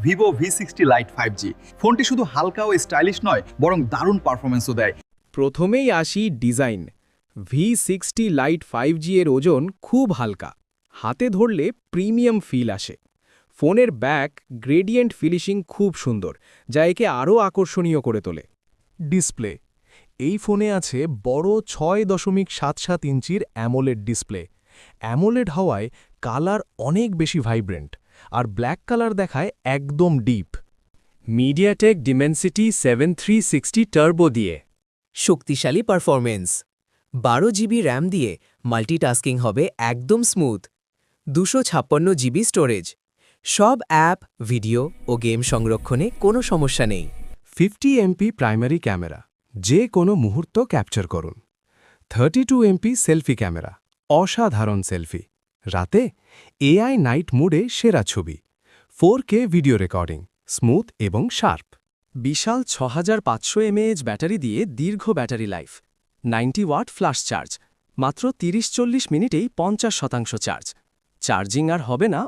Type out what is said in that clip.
Vivo V60 light 5G। ফোনটি শুধু হালকা ও স্টাইলিশ নয়, বরং দারুণ পারফরম্যান্সও দেয়। প্রথমেই আসি ডিজাইন। V60 লাইট 5G এর ওজন খুব হালকা, হাতে ধরলে প্রিমিয়াম ফিল আসে। ফোনের ব্যাক গ্রেডিয়েন্ট ফিনিশিং খুব সুন্দর, যা একে আরও আকর্ষণীয় করে তোলে। ডিসপ্লে। এই ফোনে আছে বড় 6.77 ইঞ্চির অ্যামোলেড ডিসপ্লে। অ্যামোলেড হওয়ায় কালার অনেক বেশি ভাইব্রেন্ট, আর ব্ল্যাক কালার দেখায় একদম ডিপ। মিডিয়াটেক ডিমেনসিটি 7360 টার্বো দিয়ে শক্তিশালী পারফরমেন্স। 12 GB র্যাম দিয়ে মাল্টিটাস্কিং হবে একদম স্মুথ। 256 GB storage. সব অ্যাপ, ভিডিও ও গেম সংরক্ষণে কোনো সমস্যা নেই। 50 MP প্রাইমারি ক্যামেরা, যে কোনো মুহূর্ত ক্যাপচার করুন। 32 MP সেলফি ক্যামেরা, অসাধারণ সেলফি। রাতে AI নাইট মোডে সেরা ছবি। 4K ভিডিও রেকর্ডিং, স্মুথ এবং শার্প। বিশাল 6500 mAh ব্যাটারি দিয়ে দীর্ঘ battery life. 90 watt flash charge, মাত্র 30-40 মিনিটেই 50% চার্জ। চার্জিং আর হবে না